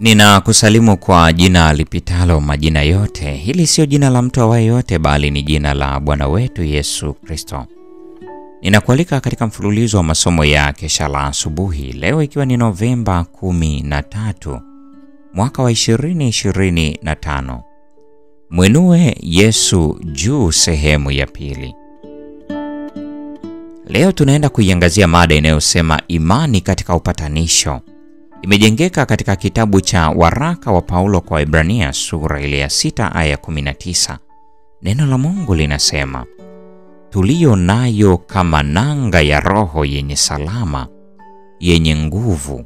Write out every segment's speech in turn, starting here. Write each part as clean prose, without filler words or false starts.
Ninakusalimu kwa jina lipitalo majina yote. Hili sio jina la mtu awaye yote, bali ni jina la Bwana wetu Yesu Kristo. Ninakualika katika mfululizo wa masomo ya kesha la asubuhi, leo ikiwa ni Novemba 13, mwaka wa 2025. Mwinue Yesu juu, sehemu ya pili. Leo tunaenda kuiangazia mada inayosema imani katika upatanisho. Imejengeka katika kitabu cha waraka wa Paulo kwa Ibrania sura ile ya 6 aya 19. Neno la Mungu linasema, tulio nayo kama nanga ya roho yenye salama, yenye nguvu,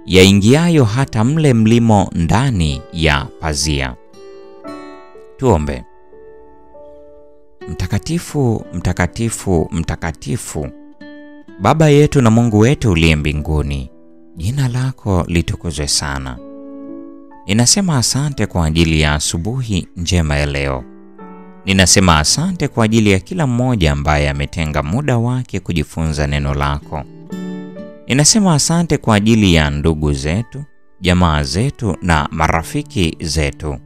yaingiayo hata mle mlimo ndani ya pazia. Tuombe. Mtakatifu, mtakatifu, mtakatifu, Baba yetu na Mungu wetu uliye mbinguni, jina lako litukuzwe sana. Ninasema asante kwa ajili ya asubuhi njema ya leo. Ninasema asante kwa ajili ya kila mmoja ambaye ametenga muda wake kujifunza neno lako. Ninasema asante kwa ajili ya ndugu zetu, jamaa zetu na marafiki zetu.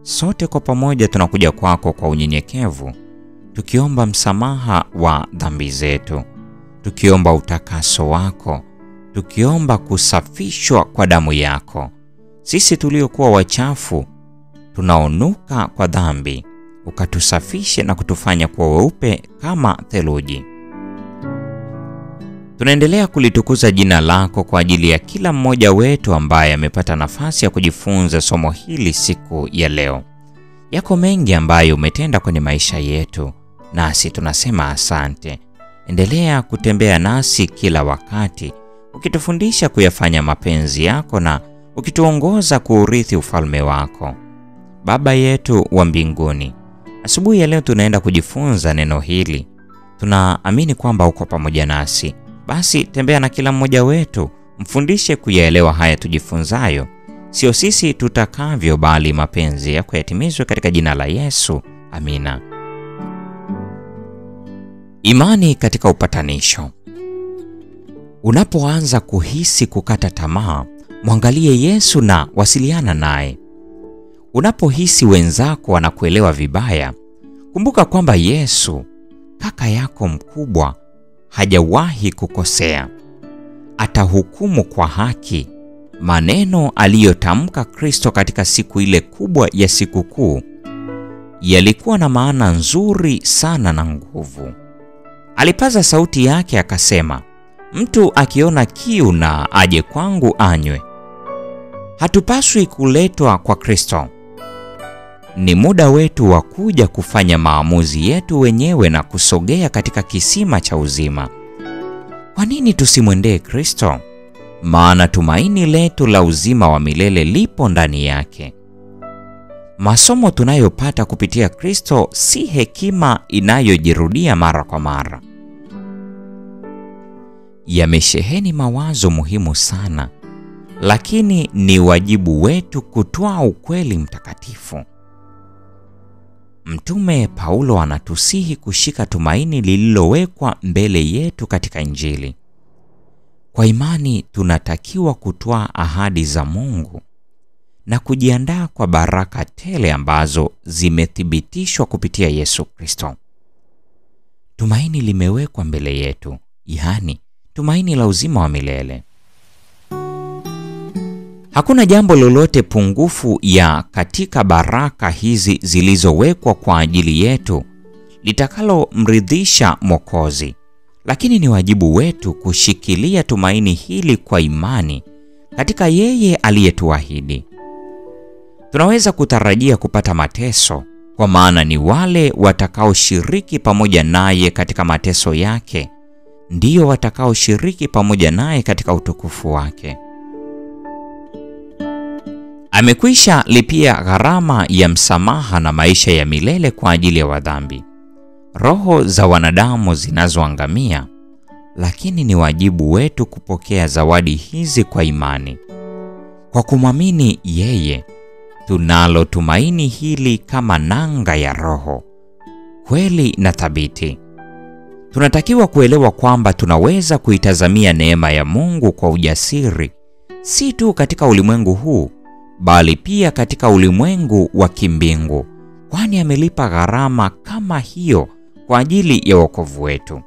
Sote kwa pamoja tunakuja kwako kwa unyenyekevu, tukiomba msamaha wa dhambi zetu, tukiomba utakaso wako, tukiomba kusafishwa kwa damu yako. Sisi tuliokuwa wachafu, tunaonuka kwa dhambi, ukatusafishe na kutufanya kuwa weupe kama theluji. Tunaendelea kulitukuza jina lako kwa ajili ya kila mmoja wetu ambaye amepata nafasi ya kujifunza somo hili siku ya leo. Yako mengi ambayo umetenda kwenye maisha yetu, nasi tunasema asante. Endelea kutembea nasi kila wakati, ukitufundisha kuyafanya mapenzi yako na ukituongoza kuurithi ufalme wako. Baba yetu wa mbinguni, asubuhi ya leo tunaenda kujifunza neno hili. Tunaamini kwamba uko pamoja nasi. Basi tembea na kila mmoja wetu, mfundishe kuyaelewa haya tujifunzayo. Sio sisi tutakavyo, bali mapenzi yako yatimizwe katika jina la Yesu. Amina. Imani katika upatanisho. Unapoanza kuhisi kukata tamaa, mwangalie Yesu na wasiliana naye. Unapohisi wenzako wanakuelewa vibaya, kumbuka kwamba Yesu, kaka yako mkubwa, hajawahi kukosea. Atahukumu kwa haki. Maneno aliyotamka Kristo katika siku ile kubwa ya sikukuu yalikuwa na maana nzuri sana na nguvu. Alipaza sauti yake akasema, mtu akiona kiu na aje kwangu anywe. Hatupaswi kuletwa kwa Kristo. Ni muda wetu wa kuja kufanya maamuzi yetu wenyewe na kusogea katika kisima cha uzima. Kwa nini tusimwendee Kristo? Maana tumaini letu la uzima wa milele lipo ndani yake. Masomo tunayopata kupitia Kristo si hekima inayojirudia mara kwa mara. Yamesheheni mawazo muhimu sana, lakini ni wajibu wetu kutwaa ukweli mtakatifu. Mtume Paulo anatusihi kushika tumaini lililowekwa mbele yetu katika Injili. Kwa imani tunatakiwa kutwaa ahadi za Mungu na kujiandaa kwa baraka tele ambazo zimethibitishwa kupitia Yesu Kristo. Tumaini limewekwa mbele yetu, yaani tumaini la uzima wa milele. Hakuna jambo lolote pungufu ya katika baraka hizi zilizowekwa kwa ajili yetu litakalomridhisha Mwokozi, lakini ni wajibu wetu kushikilia tumaini hili kwa imani katika yeye aliyetuahidi. Tunaweza kutarajia kupata mateso, kwa maana ni wale watakaoshiriki pamoja naye katika mateso yake ndio watakaoshiriki pamoja naye katika utukufu wake. Amekwisha lipia gharama ya msamaha na maisha ya milele kwa ajili ya wadhambi. Roho za wanadamu zinazoangamia, lakini ni wajibu wetu kupokea zawadi hizi kwa imani. Kwa kumwamini yeye, tunalo tumaini hili kama nanga ya roho, kweli na thabiti. Tunatakiwa kuelewa kwamba tunaweza kuitazamia neema ya Mungu kwa ujasiri, si tu katika ulimwengu huu, bali pia katika ulimwengu wa kimbingu, kwani amelipa gharama kama hiyo kwa ajili ya wokovu wetu.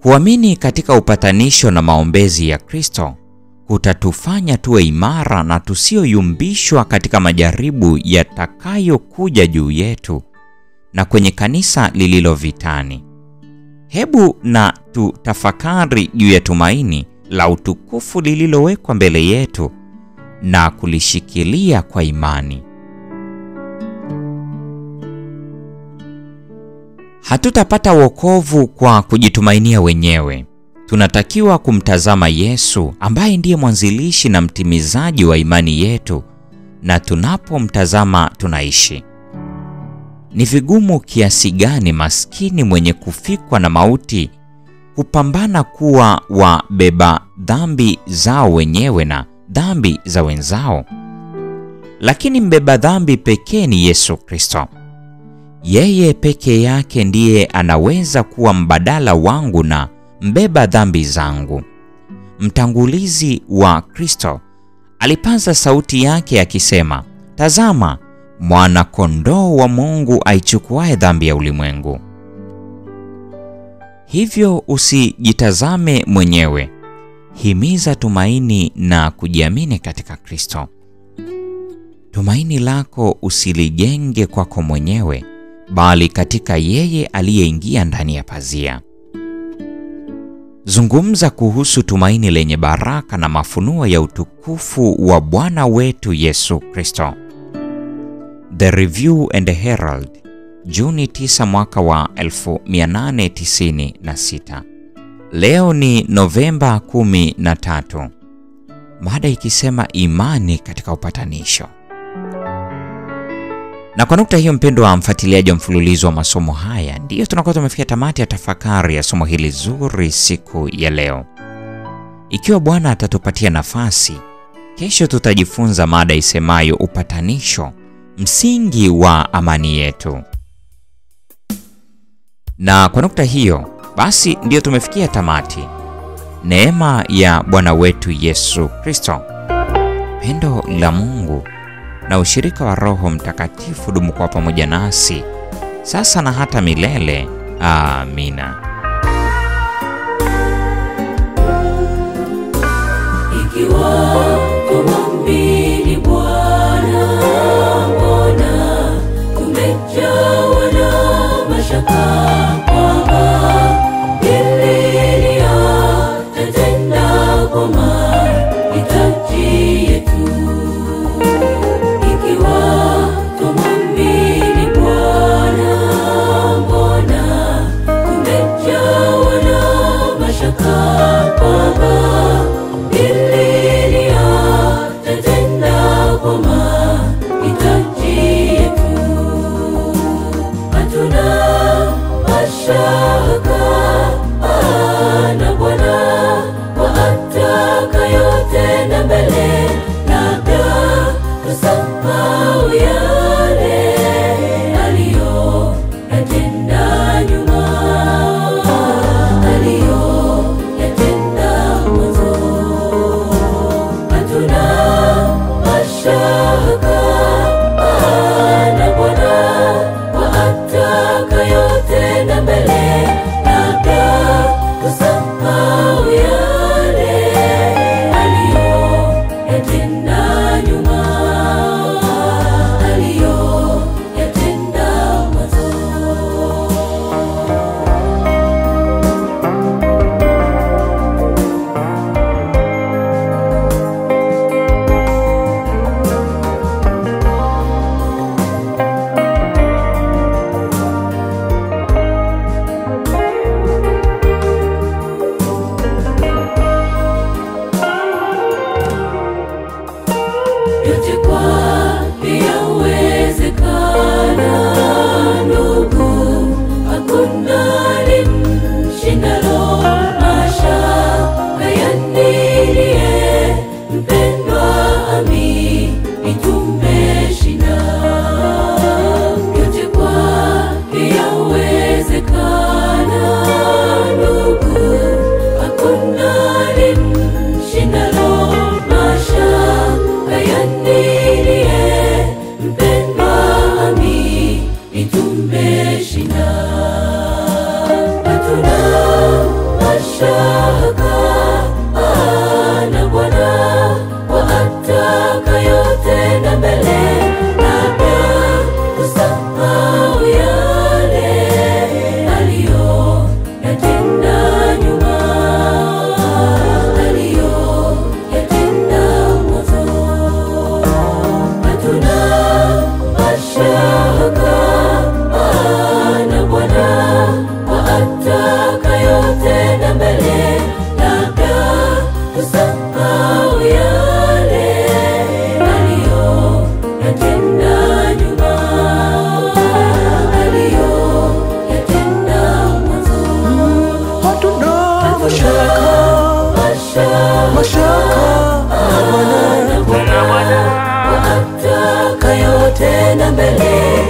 Kuamini katika upatanisho na maombezi ya Kristo kutatufanya tuwe imara na tusioyumbishwa katika majaribu yatakayokuja juu yetu na kwenye kanisa lililo vitani. Hebu na tutafakari juu ya tumaini la utukufu lililowekwa mbele yetu na kulishikilia kwa imani. Hatutapata wokovu kwa kujitumainia wenyewe. Tunatakiwa kumtazama Yesu ambaye ndiye mwanzilishi na mtimizaji wa imani yetu, na tunapomtazama tunaishi. Ni vigumu kiasi gani maskini mwenye kufikwa na mauti kupambana kuwa wabeba dhambi zao wenyewe na dhambi za wenzao. Lakini mbeba dhambi pekee ni Yesu Kristo. Yeye peke yake ndiye anaweza kuwa mbadala wangu na mbeba dhambi zangu. Mtangulizi wa Kristo alipaza sauti yake akisema, "Tazama, mwana kondoo wa Mungu aichukuaye dhambi ya ulimwengu." Hivyo usijitazame mwenyewe. Himiza tumaini na kujiamini katika Kristo. Tumaini lako usilijenge kwako mwenyewe, bali katika yeye aliyeingia ndani ya pazia. Zungumza kuhusu tumaini lenye baraka na mafunuo ya utukufu wa Bwana wetu Yesu Kristo. The Review and Herald, Juni 9 mwaka wa 1896. Leo ni Novemba 13. Mada ikisema imani katika upatanisho. Na kwa nukta hiyo, mpendwa wa mfuatiliaji wa mfululizo wa masomo haya, ndiyo tunakuwa tumefikia tamati ya tafakari ya somo hili zuri siku ya leo. Ikiwa Bwana atatupatia nafasi, kesho tutajifunza mada isemayo upatanisho, msingi wa amani yetu. Na kwa nukta hiyo, basi ndiyo tumefikia tamati. Neema ya Bwana wetu Yesu Kristo, pendo la Mungu na ushirika wa Roho Mtakatifu dumu kwa pamoja nasi sasa na hata milele. Amina. Ikiwa tumwamini Bwana, mbona tumejawa na mashaka kwamba hili atatenda kwa mahitaji yetu? Ikiwa tumwamini Bwana, mbona tumejawa na mashaka kwamba hili atatenda kwa mahitaji yetu? Hatuna mashaka na Bwana kwa atakayotenda mbele, labda tusahau yale aliyoyatenda nyuma, aliyoyatenda mwanzo. Hatuna mashaka na Bwana kwa atakayotenda mbele, labda tusahau yale aliyoyatenda nyuma, Bwana ataka yote na mbele